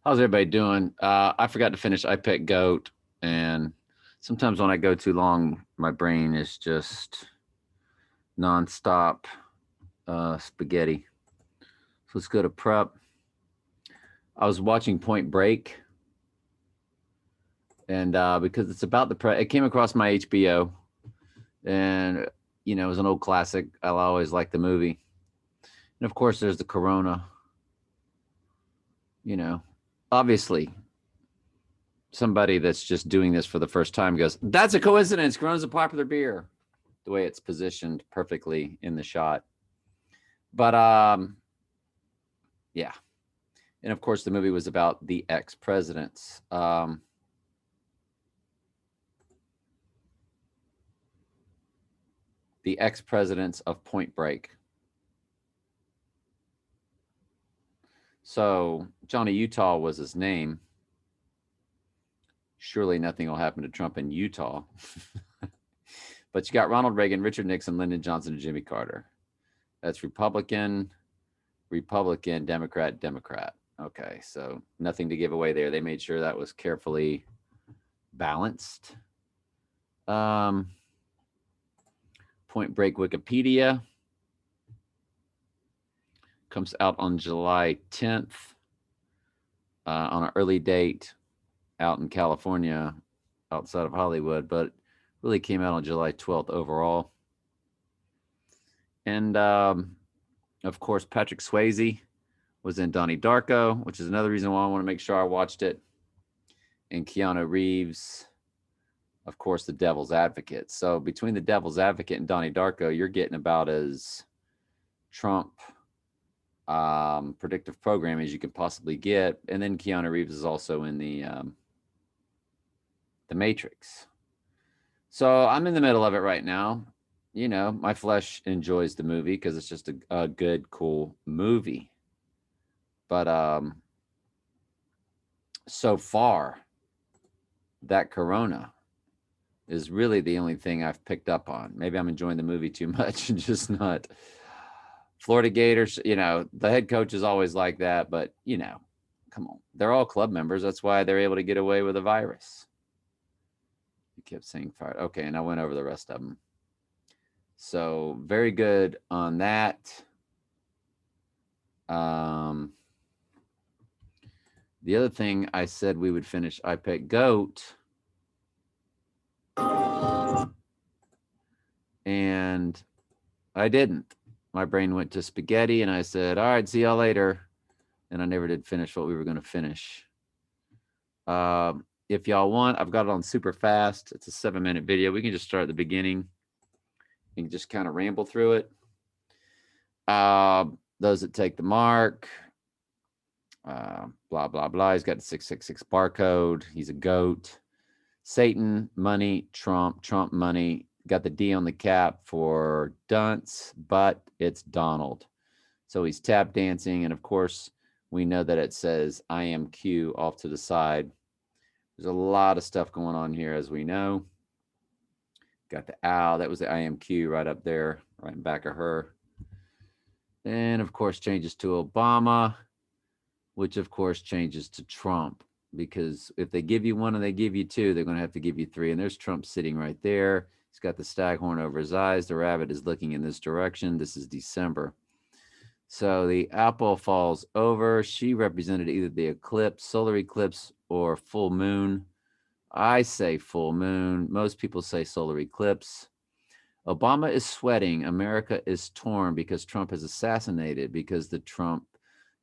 How's everybody doing? I forgot to finish I Pet Goat, and sometimes when I go too long, my brain is just nonstop spaghetti. So let's go to prep. I was watching Point Break, and because it's about it came across my HBO, and it was an old classic. I always liked the movie, and of course, there's the Corona. You know, obviously, somebody that's just doing this for the first time goes, "That's a coincidence. Corona's a popular beer." The way it's positioned perfectly in the shot. But yeah. And of course the movie was about the ex-presidents. The ex-presidents of Point Break. So Johnny Utah was his name. Surely nothing will happen to Trump in Utah. But you got Ronald Reagan, Richard Nixon, Lyndon Johnson, and Jimmy Carter. That's Republican, Democrat, Democrat. Okay, so nothing to give away there. They made sure that was carefully balanced. Um, Point Break Wikipedia comes out on July 10th on an early date out in California, outside of Hollywood, but really came out on July 12th overall. And of course, Patrick Swayze was in Donnie Darko, which is another reason why I want to make sure I watched it. And Keanu Reeves, of course, the Devil's Advocate. So between the Devil's Advocate and Donnie Darko, you're getting about as Trump predictive program as you can possibly get. And then Keanu Reeves is also in the Matrix. So I'm in the middle of it right now. My flesh enjoys the movie because it's just a good, cool movie. But so far, that Corona is really the only thing I've picked up on. Maybe I'm enjoying the movie too much and just not. Florida Gators, the head coach is always like that, but come on. They're all club members. That's why they're able to get away with a virus. You kept saying fire. Okay, and I went over the rest of them. So very good on that. The other thing I said we would finish I Pet Goat. And I didn't. My brain went to spaghetti and I said, all right, see y'all later. And I never did finish what we were going to finish. If y'all want, I've got it on super fast. It's a 7-minute video. We can just start at the beginning and just kind of ramble through it. Those that take the mark, blah, blah, blah. He's got the 666 barcode. He's a goat. Satan, money, Trump, money. Got the D on the cap for dunce, but it's Donald. So he's tap dancing. And of course, we know that it says I am Q off to the side. There's a lot of stuff going on here, as we know. Got the owl. That was the I am Q right up there, right in back of her. And of course, changes to Obama, which of course changes to Trump. Because if they give you one and they give you two, they're going to have to give you three. And there's Trump sitting right there. He's got the staghorn over his eyes. The rabbit is looking in this direction. This is December. So the apple falls over. She represented either the eclipse, solar eclipse, or full moon. I say full moon. Most people say solar eclipse. Obama is sweating. America is torn because Trump is assassinated, because the Trump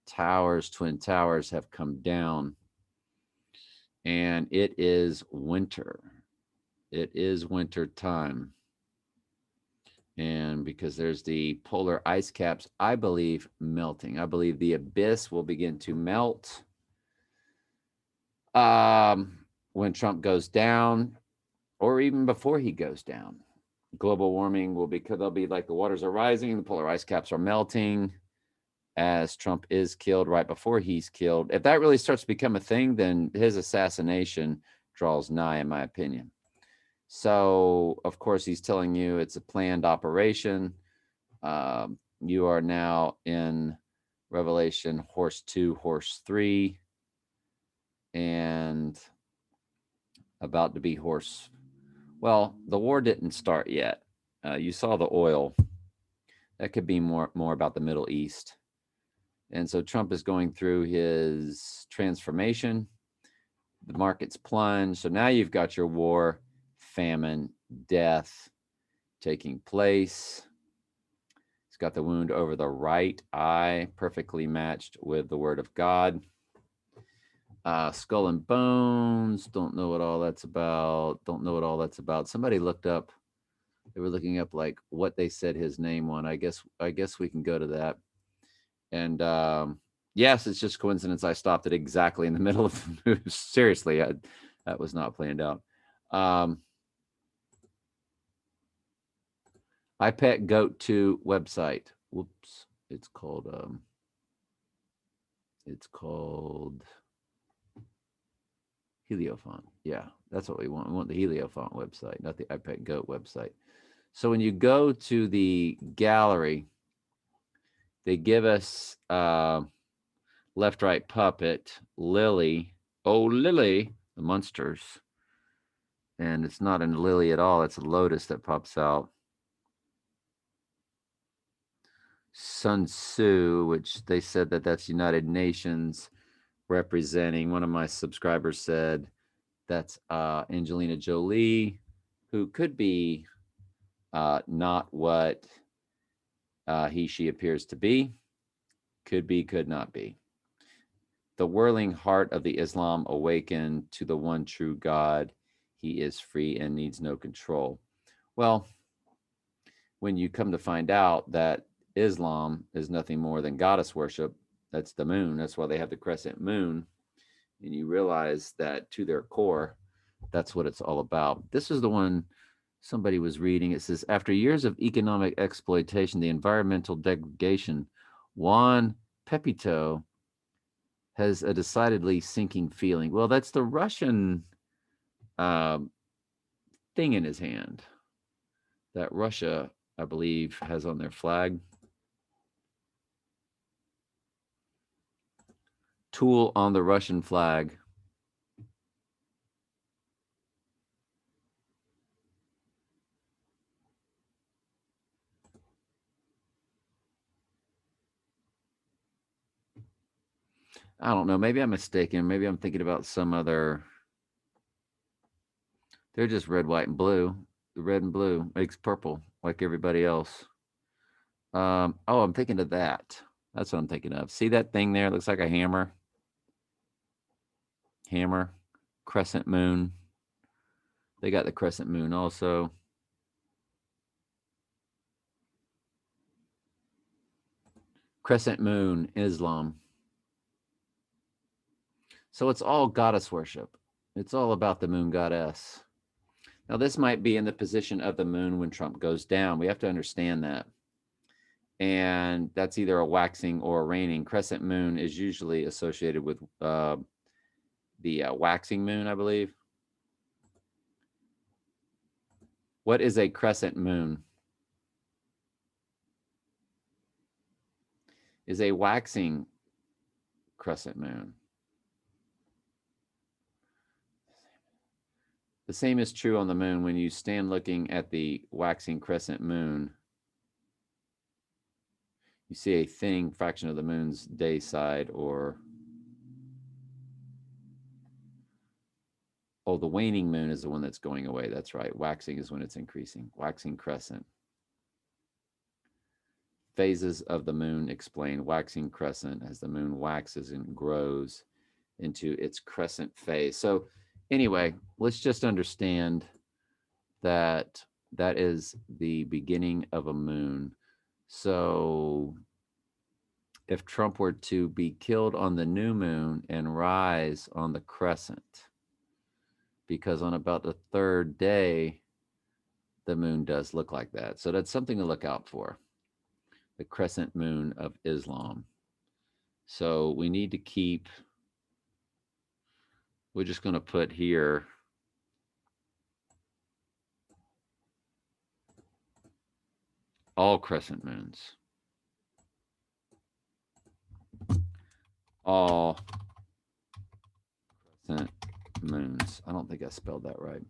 towers, twin towers, have come down. And it is winter. It is winter time. And because there's the polar ice caps, I believe, melting. I believe the abyss will begin to melt when Trump goes down, or even before he goes down. Global warming will be, because they'll be like the waters are rising, the polar ice caps are melting as Trump is killed right before he's killed. If that really starts to become a thing, then his assassination draws nigh, in my opinion. So, of course, he's telling you it's a planned operation. You are now in Revelation, horse 2, horse 3. and about to be horse. Well, the war didn't start yet. You saw the oil. That could be more about the Middle East. And so Trump is going through his transformation. The market's plunged. So now you've got your war, famine, death taking place. He's got the wound over the right eye, perfectly matched with the word of God. Skull and bones. Don't know what all that's about. Don't know what all that's about. Somebody looked up. They were looking up like what they said his name on. I guess we can go to that. And yes, it's just coincidence. I stopped it exactly in the middle of the news. Seriously, that was not planned out. Goat2 website. Whoops, it's called Heliofont. Yeah, that's what we want. We want the Heliofont website, not the iPet Goat website. So when you go to the gallery, they give us Left, Right, Puppet, Lily. Oh, Lily, the monsters. And it's not a lily at all. It's a lotus that pops out. Sun Tzu, which they said that's United Nations representing. One of my subscribers said that's Angelina Jolie, who could be not what she appears to be. Could be, could not be. The whirling heart of the Islam awakened to the one true God. He is free and needs no control. Well, when you come to find out that Islam is nothing more than goddess worship, that's the moon. That's why they have the crescent moon. And you realize that to their core, that's what it's all about. This is the one somebody was reading. It says, after years of economic exploitation, the environmental degradation, Juan Pepito has a decidedly sinking feeling. Well, that's the Russian thing in his hand that Russia, I believe, has on their flag. Tool on the Russian flag. I don't know. Maybe I'm mistaken. Maybe I'm thinking about some other. They're just red, white, and blue. The red and blue makes purple like everybody else. Oh, I'm thinking of that. That's what I'm thinking of. See that thing there? It looks like a hammer. Hammer. Crescent moon. They got the crescent moon also. Crescent moon, Islam. So it's all goddess worship. It's all about the moon goddess. Now, this might be in the position of the moon when Trump goes down. We have to understand that. And that's either a waxing or a waning. Crescent moon is usually associated with the waxing moon, I believe. What is a crescent moon? Is a waxing crescent moon. The same is true on the moon. When you stand looking at the waxing crescent moon, you see a thinning fraction of the moon's day side, or oh, the waning moon is the one that's going away. That's right. Waxing is when it's increasing. Waxing crescent. Phases of the moon explain. Waxing crescent, as the moon waxes and grows into its crescent phase. So anyway, let's just understand that that is the beginning of a moon. So if Trump were to be killed on the new moon and rise on the crescent, because on about the third day, the moon does look like that. So that's something to look out for. The crescent moon of Islam. So we need to keep, we're just going to put here all crescent moons. All moons. I don't think I spelled that right.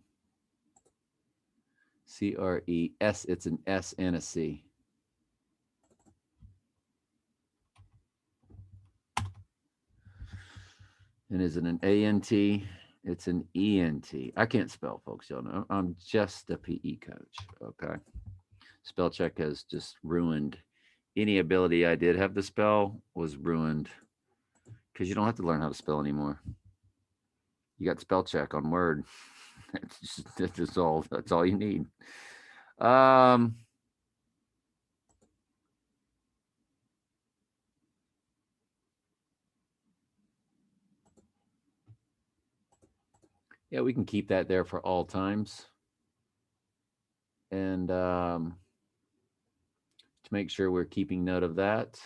C-R-E-S. It's an S and a C. And is it an A-N-T? It's an E-N-T. I can't spell, folks. Y'all know I'm just a PE coach. Okay. Spell check has just ruined any ability I did have to spell was ruined because you don't have to learn how to spell anymore. You got spell check on Word. That's all you need. Yeah, we can keep that there for all times. And to make sure we're keeping note of that.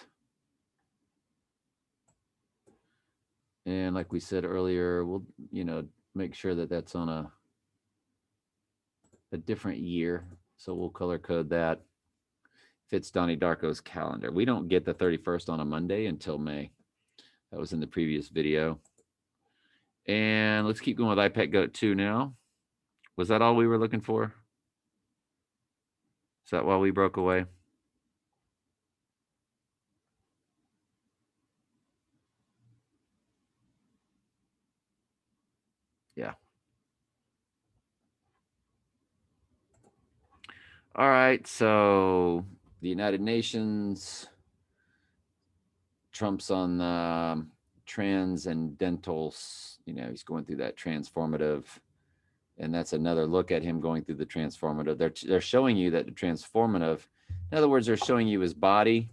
And like we said earlier, we'll, make sure that that's on a different year. So we'll color code that. Fits Donnie Darko's calendar. We don't get the 31st on a Monday until May. That was in the previous video. And let's keep going with iPet Goat2 now. Was that all we were looking for? Is that why we broke away? Yeah. All right. So the United Nations, Trump's on transcendentals. He's going through that transformative. And that's another look at him going through the transformative. They're showing you that the transformative, in other words, they're showing you his body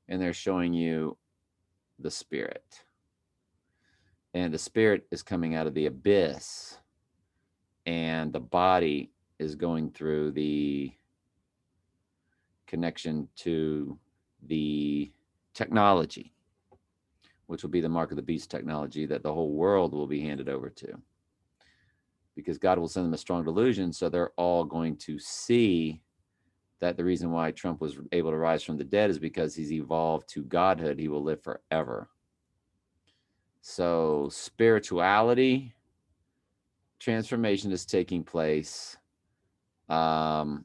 and they're showing you the spirit. And the spirit is coming out of the abyss and the body is going through the connection to the technology, which will be the mark of the beast technology that the whole world will be handed over to. Because God will send them a strong delusion, so they're all going to see that the reason why Trump was able to rise from the dead is because he's evolved to godhood. He will live forever. So spirituality transformation is taking place. I'm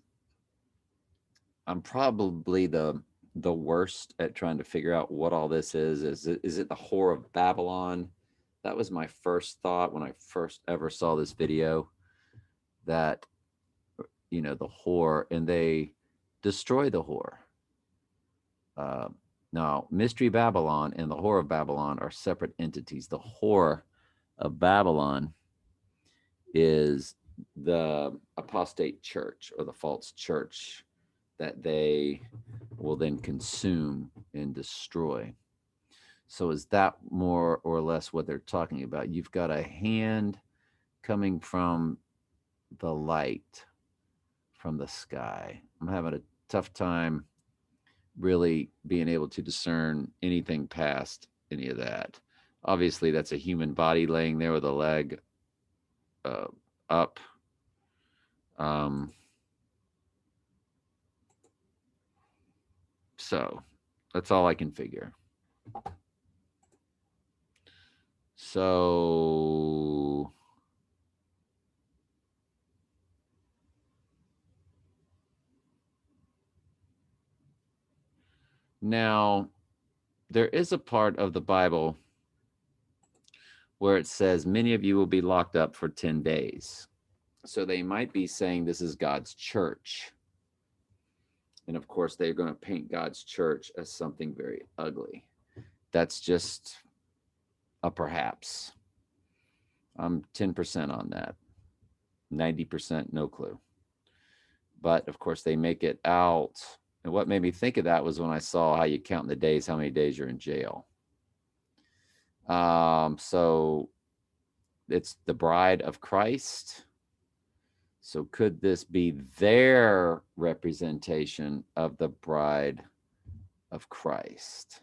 probably the worst at trying to figure out what all this is. Is it the whore of Babylon? That was my first thought when I first ever saw this video, that, the whore, and they destroy the whore. Now, Mystery Babylon and the whore of Babylon are separate entities. The whore of Babylon is the apostate church or the false church that they will then consume and destroy. So is that more or less what they're talking about? You've got a hand coming from the light, from the sky. I'm having a tough time really being able to discern anything past any of that. Obviously, that's a human body laying there with a leg up. So that's all I can figure. So now there is a part of the Bible where it says many of you will be locked up for 10 days. So they might be saying this is God's church. And of course, they're going to paint God's church as something very ugly. That's just a perhaps. I'm 10% on that. 90% no clue. But of course, they make it out. And what made me think of that was when I saw how you count the days, how many days you're in jail. So it's the bride of Christ. So could this be their representation of the bride of Christ?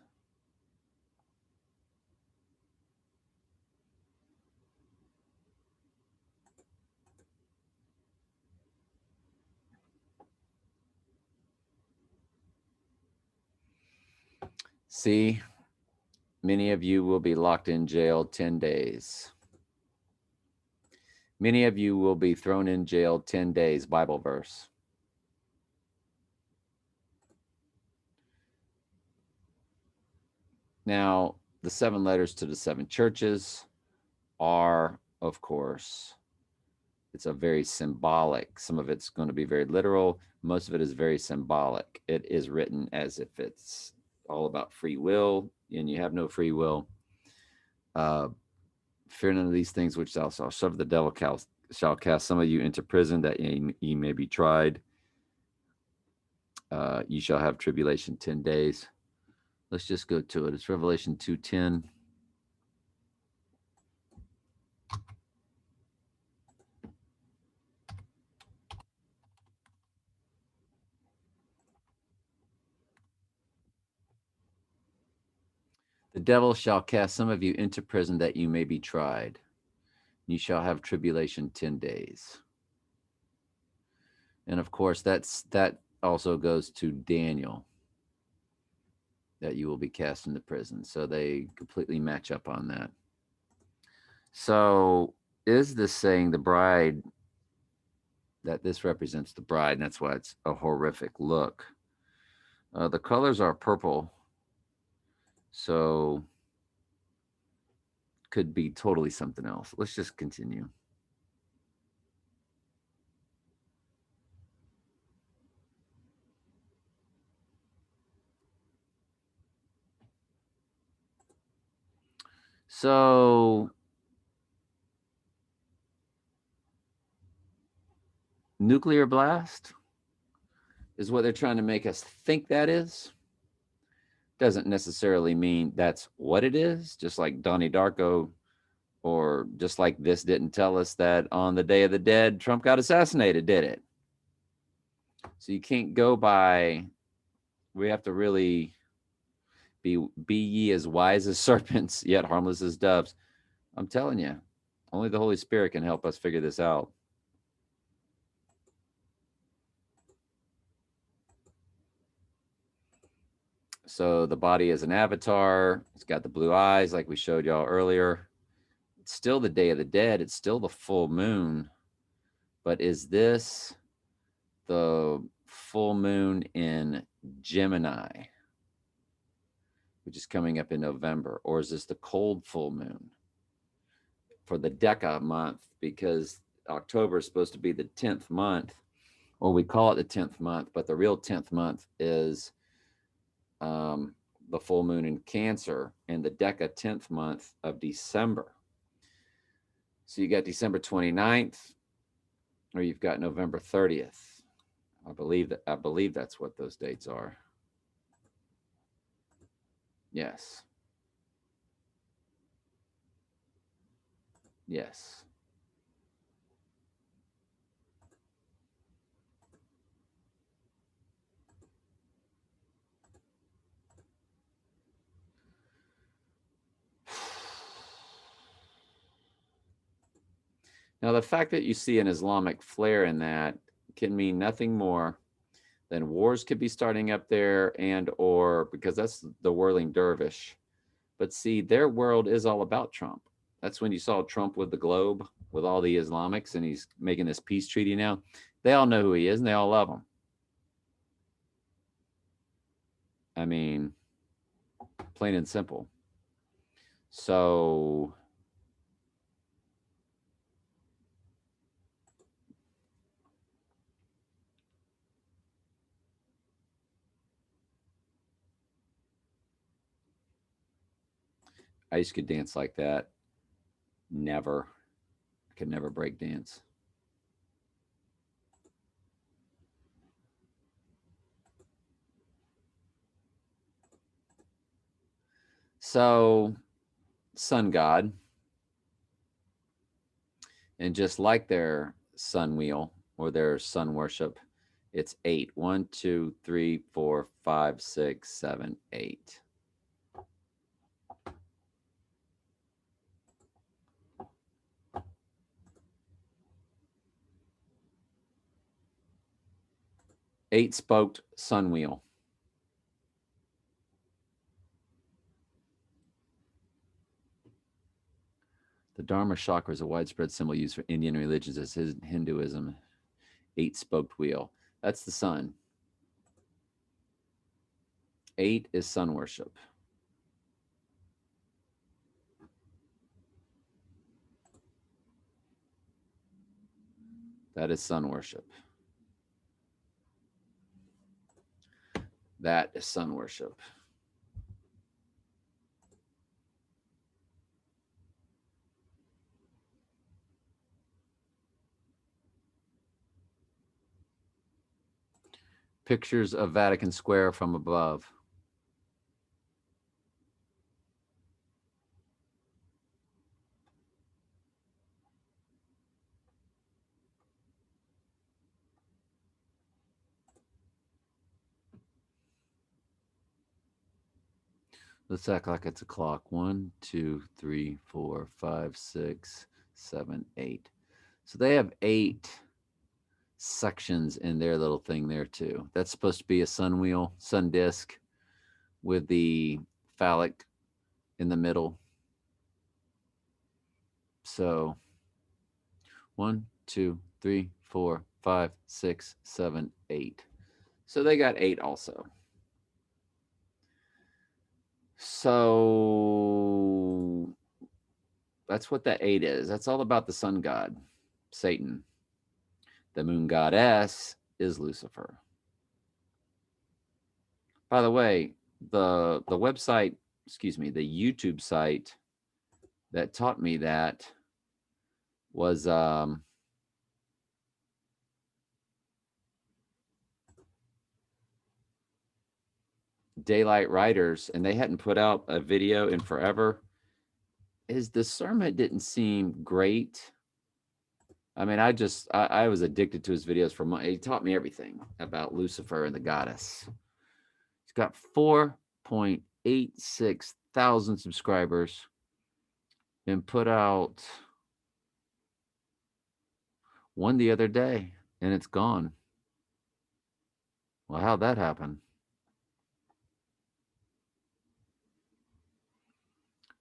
See, many of you will be locked in jail 10 days. Many of you will be thrown in jail 10 days, Bible verse. Now, the 7 letters to the 7 churches are, of course, it's a very symbolic. Some of it's going to be very literal. Most of it is very symbolic. It is written as if it's all about free will, and you have no free will. Fear none of these things which thou shalt suffer. The devil shall cast some of you into prison, that ye may be tried. You shall have tribulation 10 days. Let's just go to it. It's Revelation 2:10. The devil shall cast some of you into prison, that you may be tried. You shall have tribulation 10 days. And of course, that also goes to Daniel, that you will be cast into prison. So they completely match up on that. So is this saying the bride, that this represents the bride, and that's why it's a horrific look? The colors are purple, so could be totally something else. Let's just continue. So nuclear blast is what they're trying to make us think that is. Doesn't necessarily mean that's what it is, just like Donnie Darko, or just like this didn't tell us that on the Day of the Dead, Trump got assassinated, did it? So you can't go by, we have to really be ye as wise as serpents, yet harmless as doves. I'm telling you, only the Holy Spirit can help us figure this out. So the body is an avatar. It's got the blue eyes like we showed y'all earlier. It's still the Day of the Dead. It's still the full moon. But is this the full moon in Gemini, which is coming up in November? Or is this the cold full moon for the Deca month? Because October is supposed to be the 10th month, or we call it the 10th month, but the real 10th month is the full moon in Cancer, and the Deca 10th month of December. So you got December 29th, or you've got November 30th. I believe that's what those dates are. Yes. Yes. Now, the fact that you see an Islamic flare in that can mean nothing more than wars could be starting up there, and or because that's the whirling dervish. But see, their world is all about Trump. That's when you saw Trump with the globe with all the Islamics, and he's making this peace treaty now. They all know who he is, and they all love him. I mean, plain and simple. So I used to dance like that. Never. I could never break dance. So, sun god, and just like their sun wheel or their sun worship, it's 8. 1, 2, 3, 4, 5, 6, 7, 8. Eight-spoked sun wheel. The Dharma chakra is a widespread symbol used for Indian religions as Hinduism. 8-spoked wheel. That's the sun. 8 is sun worship. That is sun worship. That is sun worship. Pictures of Vatican Square from above. Let's act like it's a clock. 1, 2, 3, 4, 5, 6, 7, 8. So they have 8 sections in their little thing there too. That's supposed to be a sun wheel, sun disk with the phallic in the middle. So 1, 2, 3, 4, 5, 6, 7, 8. So they got 8 also. So that's what that 8 is. That's all about the sun god, Satan. The moon goddess is Lucifer. By the way, the website, excuse me, the YouTube site that taught me that was Daylight Riders, and they hadn't put out a video in forever. His discernment didn't seem great. I mean, I was addicted to his videos for months. He taught me everything about Lucifer and the goddess. He's got 4.86 thousand subscribers and put out one the other day, and it's gone. Well, how'd that happen?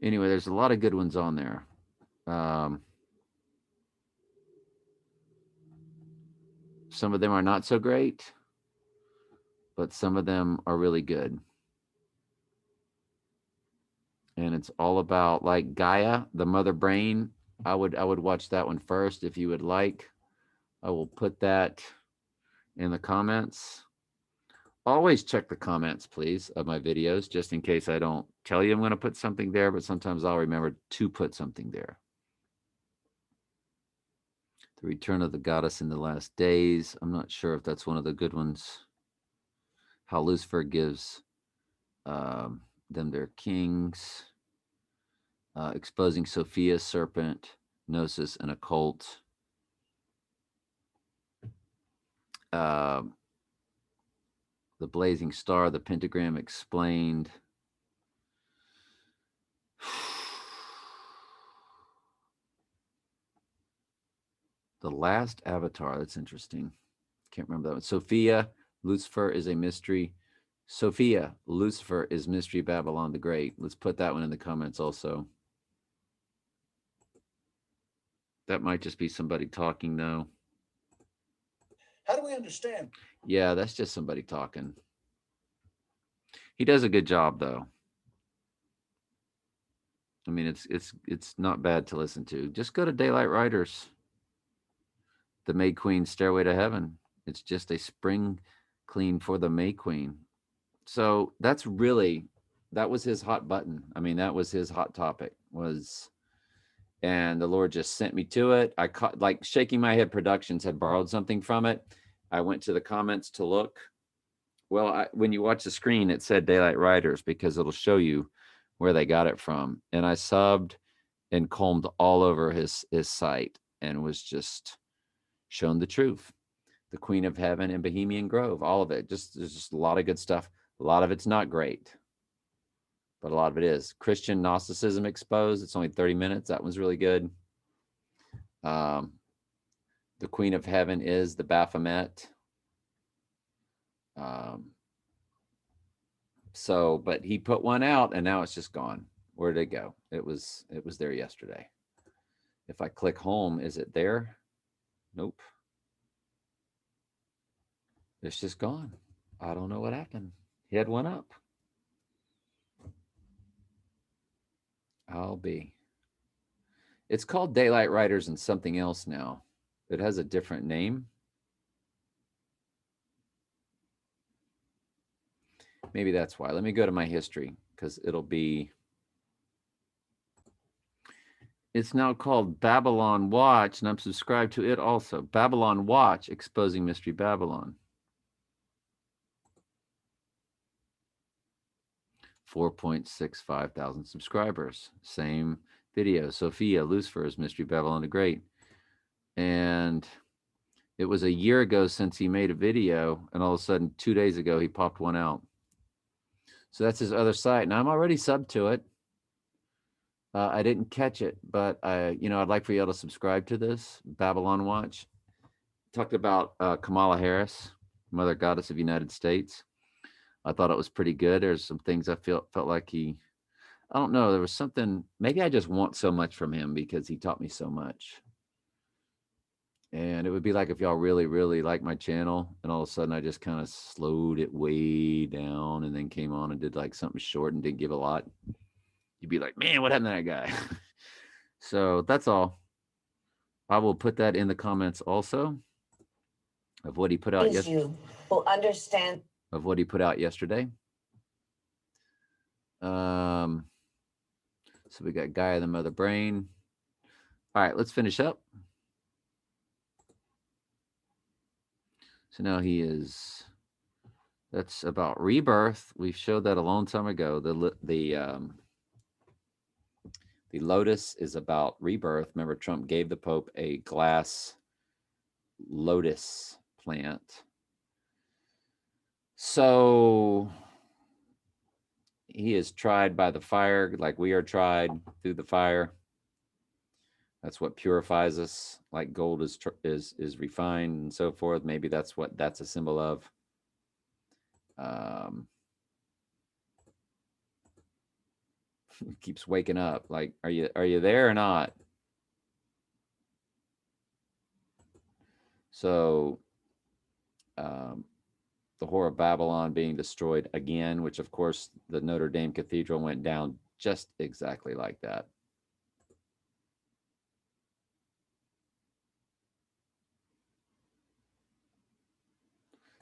Anyway, there's a lot of good ones on there. Some of them are not so great, but some of them are really good. And it's all about like Gaia, the mother brain. I would watch that one first if you would like. I will put that in the comments. Always check the comments, please, of my videos, just in case I don't tell you I'm going to put something there, but sometimes I'll remember to put something there. The Return of the Goddess in the Last Days. I'm not sure if that's one of the good ones. How Lucifer gives them their kings. Exposing Sophia, serpent, gnosis, and occult. The Blazing Star, the Pentagram Explained. The Last Avatar, that's interesting. Can't remember that one. Sophia, Lucifer is a mystery. Sophia, Lucifer is Mystery Babylon the Great. Let's put that one in the comments also. That might just be somebody talking, though. How do we understand? Yeah, that's just somebody talking. He does a good job, though. I mean, it's not bad to listen to. Just go to Daylight Riders. The May Queen Stairway to Heaven. It's just a spring clean for the May Queen. So that was his hot button. I mean, that was his hot topic and the Lord just sent me to it. I caught like Shaking My Head Productions had borrowed something from it. I went to the comments to look. Well, when you watch the screen, it said Daylight Riders because it'll show you where they got it from. And I subbed and combed all over his site and was just shown the truth. The Queen of Heaven and Bohemian Grove, all of it. There's just a lot of good stuff. A lot of it's not great, but a lot of it is. Christian Gnosticism Exposed. It's only 30 minutes. That one's really good. The Queen of Heaven is the Baphomet. But he put one out and now it's just gone. Where did it go? It was there yesterday. If I click home, is it there? Nope. It's just gone. I don't know what happened. Head went up. I'll be. It's called Daylight Riders and something else now. It has a different name. Maybe that's why. Let me go to my history because it'll be. It's now called Babylon Watch, and I'm subscribed to it also. Babylon Watch, Exposing Mystery Babylon. 4.65 thousand subscribers. Same video. Sophia Lucifer's Mystery Babylon the Great. And it was a year ago since he made a video, and all of a sudden, 2 days ago, he popped one out. So that's his other site. Now I'm already subbed to it. I didn't catch it, but I'd like for y'all to subscribe to this Babylon Watch. Talked about Kamala Harris, Mother Goddess of the United States. I thought it was pretty good. There's some things I felt like I don't know. There was something. Maybe I just want so much from him because he taught me so much. And it would be like if y'all really, really like my channel, and all of a sudden I just kind of slowed it way down, and then came on and did like something short and didn't give a lot. You'd be like, man, what happened to that guy? So that's all. I will put that in the comments also of what he put out yesterday. You will understand of what he put out yesterday. So we got Gaia, the Mother Brain. All right, let's finish up. So now he is. That's about rebirth. We showed that a long time ago. The lotus is about rebirth. Remember, Trump gave the Pope a glass lotus plant. So he is tried by the fire, like we are tried through the fire. That's what purifies us, like gold is refined and so forth. Maybe that's what that's a symbol of. Keeps waking up. Like, are you there or not? So, the Whore of Babylon being destroyed again, which of course the Notre Dame Cathedral went down just exactly like that.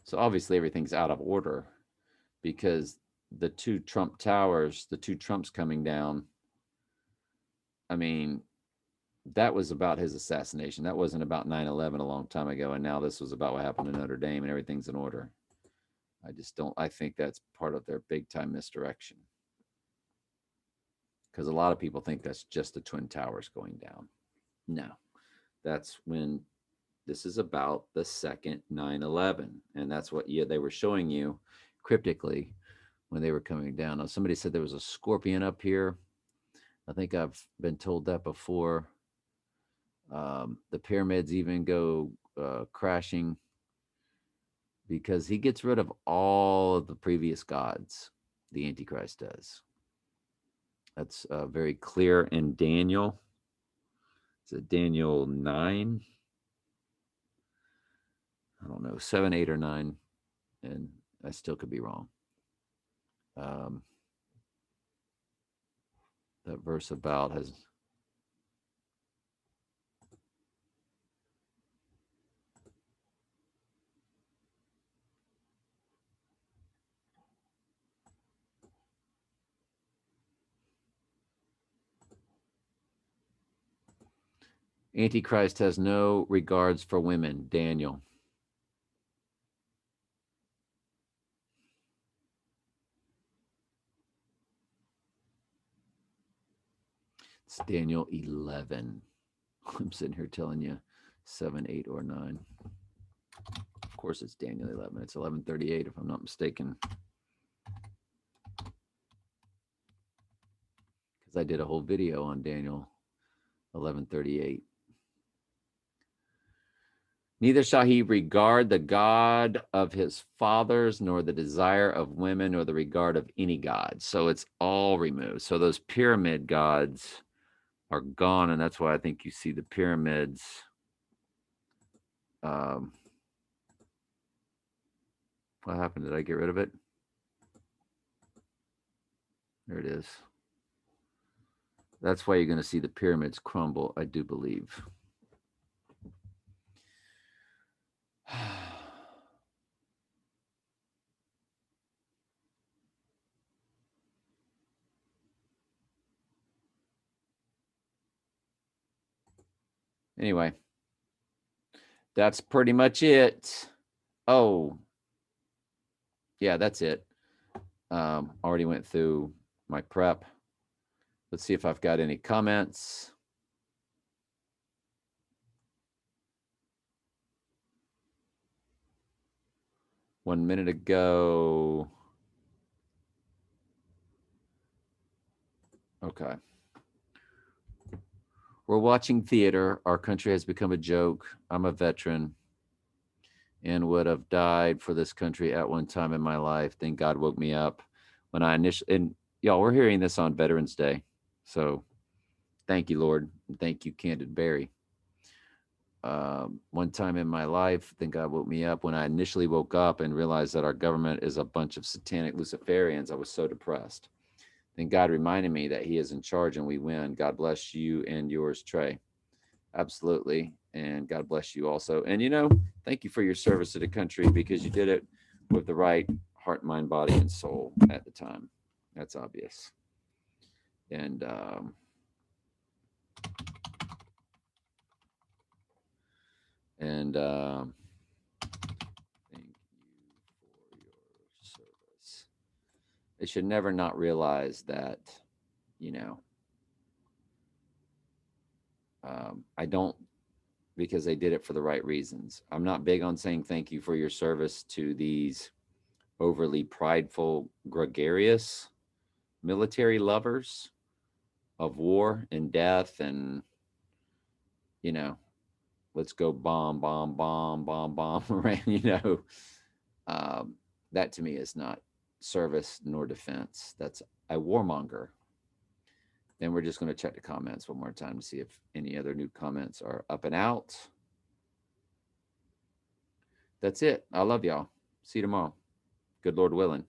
So obviously everything's out of order because the two Trump towers, the two Trumps coming down, I mean, that was about his assassination. That wasn't about 9/11 a long time ago. And now this was about what happened to Notre Dame, and everything's in order. I think that's part of their big time misdirection. Because a lot of people think that's just the Twin Towers going down. No, that's when this is about the second 9/11. And that's what they were showing you cryptically when they were coming down. Now, somebody said there was a scorpion up here. I think I've been told that before. The pyramids even go crashing because he gets rid of all of the previous gods. The Antichrist does. That's very clear in Daniel. It's a Daniel 9. I don't know, 7, 8, or 9. And I still could be wrong. That verse about has. Antichrist has no regards for women, Daniel. It's Daniel 11. I'm sitting here telling you 7, 8, or 9. Of course, it's Daniel 11. It's 11:38, if I'm not mistaken. Because I did a whole video on Daniel 11:38. Neither shall he regard the God of his fathers, nor the desire of women, nor the regard of any god. So it's all removed. So those pyramid gods are gone, and that's why I think you see the pyramids. Um, what happened? Did I get rid of it? There it is. That's why you're going to see the pyramids crumble, I do believe. Anyway, that's pretty much it. Oh, yeah, that's it. Already went through my prep. Let's see if I've got any comments. One minute ago. Okay. We're watching theater. Our country has become a joke. I'm a veteran and would have died for this country at one time in my life. Then God woke me up when I initially, and y'all, we're hearing this on Veterans Day. So thank you, Lord. And thank you, Candid Berry. One time in my life, then God woke me up when I initially woke up and realized that our government is a bunch of satanic Luciferians. I was so depressed. Then God reminded me that He is in charge and we win. God bless you and yours, Trey. Absolutely. And God bless you also. And, thank you for your service to the country because you did it with the right heart, mind, body, and soul at the time. That's obvious. And, thank you for your service. They should never not realize that, you know, I don't, because they did it for the right reasons. I'm not big on saying thank you for your service to these overly prideful, gregarious military lovers of war and death and, you know, let's go bomb, bomb, bomb, bomb, bomb around, that to me is not service nor defense. That's a warmonger. Then we're just going to check the comments one more time to see if any other new comments are up and out. That's it. I love y'all. See you tomorrow. Good Lord willing.